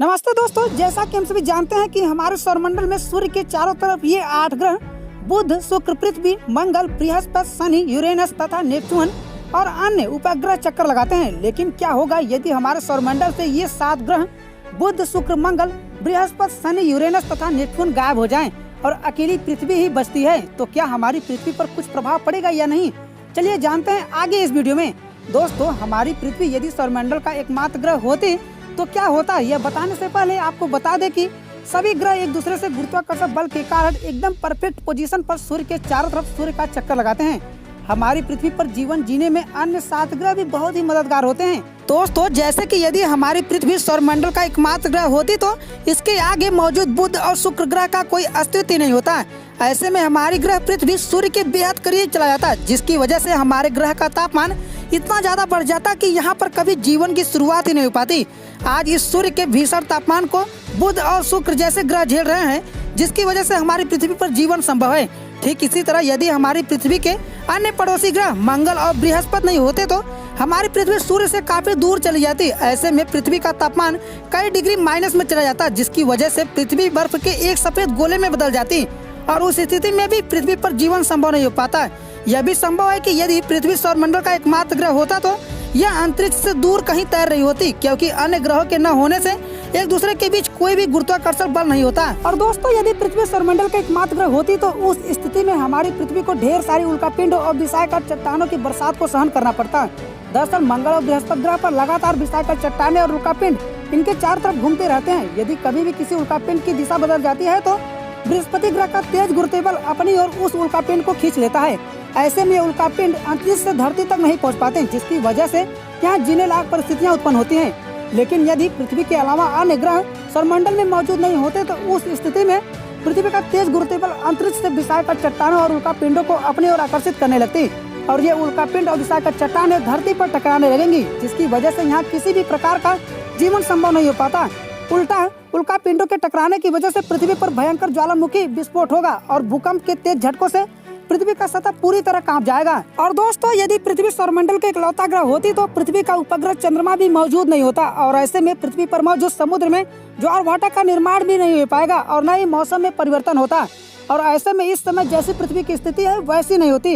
नमस्ते दोस्तों, जैसा कि हम सभी जानते हैं कि हमारे सौरमंडल में सूर्य के चारों तरफ ये 8 ग्रह बुध, शुक्र, पृथ्वी, मंगल, बृहस्पति, शनि, यूरेनस तथा नेपच्यून और अन्य उपग्रह चक्कर लगाते हैं। लेकिन क्या होगा यदि हमारे सौरमंडल से ये 7 ग्रह बुध, शुक्र, मंगल, बृहस्पति, शनि, यूरेनस तथा नेपच्यून गायब हो जाएं और अकेली पृथ्वी ही बचती है, तो क्या हमारी पृथ्वी पर कुछ प्रभाव पड़ेगा या नहीं? चलिए जानते हैं आगे इस वीडियो में। दोस्तों, हमारी पृथ्वी यदि सौरमंडल का एकमात्र ग्रह होती तो क्या होता, यह बताने से पहले आपको बता दें कि सभी ग्रह एक दूसरे से गुरुत्वाकर्षण बल के कारण एकदम परफेक्ट पोजीशन पर सूर्य के चारों तरफ सूर्य का चक्कर लगाते हैं। हमारी पृथ्वी पर जीवन जीने में अन्य 7 ग्रह भी बहुत ही मददगार होते हैं। दोस्तों, जैसे कि यदि हमारी पृथ्वी सौरमंडल का एकमात्र ग्रह होती तो इसके आगे मौजूद बुध और शुक्र ग्रह का कोई अस्तित्व नहीं होता। ऐसे में हमारी ग्रह पृथ्वी सूर्य के बेहद करीब चला जाता, जिसकी वजह से हमारे ग्रह का तापमान इतना ज्यादा बढ़ जाता कि यहाँ पर कभी जीवन की शुरुआत ही नहीं हो पाती। आज इस सूर्य के भीषण तापमान को बुध और शुक्र जैसे ग्रह झेल रहे हैं, जिसकी वजह से हमारी पृथ्वी पर जीवन संभव है। ठीक इसी तरह यदि हमारी पृथ्वी के अन्य पड़ोसी ग्रह मंगल और बृहस्पति नहीं होते तो हमारी पृथ्वी सूर्य से काफी दूर चली जाती। ऐसे में पृथ्वी का तापमान कई डिग्री माइनस में चला जाता, जिसकी वजह से पृथ्वी बर्फ के एक सफेद गोले में बदल जाती और उस स्थिति में भी पृथ्वी पर जीवन संभव नहीं हो पाता। यह भी संभव है कि यदि पृथ्वी सौरमंडल का एकमात्र ग्रह होता तो यह अंतरिक्ष से दूर कहीं तैर रही होती, क्योंकि अन्य ग्रहों के न होने से एक दूसरे के बीच कोई भी गुरुत्वाकर्षण बल नहीं होता। और दोस्तों, यदि पृथ्वी सौरमंडल का एकमात्र ग्रह होती तो उस स्थिति में हमारी पृथ्वी को ढेर सारी उल्कापिंड और विशालकाय चट्टानों की बरसात को सहन करना पड़ता। दरअसल मंगल और बृहस्पति ग्रह पर लगातार विशालकाय चट्टानें और उल्कापिंड इनके चारों तरफ घूमते रहते हैं। यदि कभी भी किसी उल्कापिंड की दिशा बदल जाती है तो बृहस्पति ग्रह का तेज गुरुत्वीय बल अपनी ओर उस उल्कापिंड को खींच लेता है। ऐसे में उल्कापिंड अंतरिक्ष से धरती तक नहीं पहुंच पाते, जिसकी वजह से यहाँ जीने लायक परिस्थितियाँ उत्पन्न होती हैं। लेकिन यदि पृथ्वी के अलावा अन्य ग्रह सौरमंडल में मौजूद नहीं होते तो उस स्थिति में पृथ्वी का तेज गुरुत्वीय बल अंतरिक्ष से विशालकाय चट्टानों और उल्कापिंडों को अपनी ओर आकर्षित करने लगती और ये उल्कापिंड और विशालकाय चट्टानें धरती पर टकराने लगेंगी, जिसकी वजह से यहाँ किसी भी प्रकार का जीवन संभव नहीं हो पाता। उल्टा उल्कापिंडों के टकराने की वजह से पृथ्वी पर भयंकर ज्वालामुखी विस्फोट होगा और भूकंप के तेज झटकों से पृथ्वी का सतह पूरी तरह कांप जाएगा। और दोस्तों, यदि पृथ्वी सौरमंडल के इकलौता ग्रह होती तो पृथ्वी का उपग्रह चंद्रमा भी मौजूद नहीं होता और ऐसे में पृथ्वी पर मौजूद समुद्र में ज्वार भाटा का निर्माण भी नहीं हो पाएगा और न ही मौसम में परिवर्तन होता। और ऐसे में इस समय जैसी पृथ्वी की स्थिति है वैसी नहीं होती।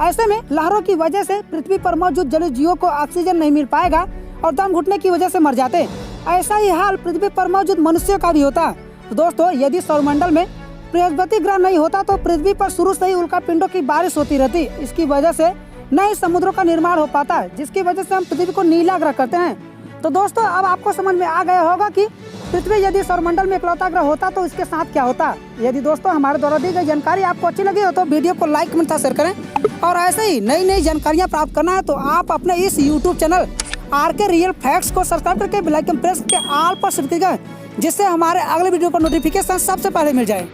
ऐसे में लहरों की वजह से पृथ्वी पर मौजूद जलीय जीवों को ऑक्सीजन नहीं मिल पाएगा और दम घुटने की वजह से मर जाते। ऐसा ही हाल पृथ्वी पर मौजूद मनुष्यों का भी होता। तो दोस्तों, यदि सौरमंडल में बृहस्पति ग्रह नहीं होता तो पृथ्वी पर शुरू से ही उल्कापिंडों की बारिश होती रहती। इसकी वजह से नए समुद्रों का निर्माण हो पाता है, जिसकी वजह से हम पृथ्वी को नीला ग्रह कहते हैं। तो दोस्तों, अब आपको समझ में आ गया होगा कि पृथ्वी यदि सौरमंडल में इकलौता ग्रह होता तो इसके साथ क्या होता। यदि दोस्तों हमारे द्वारा दी गई जानकारी आपको अच्छी लगी हो तो वीडियो को लाइक कमेंट शेयर करें और ऐसे ही नई नई जानकारियाँ प्राप्त करना है तो आप अपने इस YouTube channel RK real facts को सब्सक्राइब करके बेल आइकन प्रेस करके ऑल पर सेट कीजिएगा, जिससे हमारे अगले वीडियो का नोटिफिकेशन सबसे पहले मिल जाए।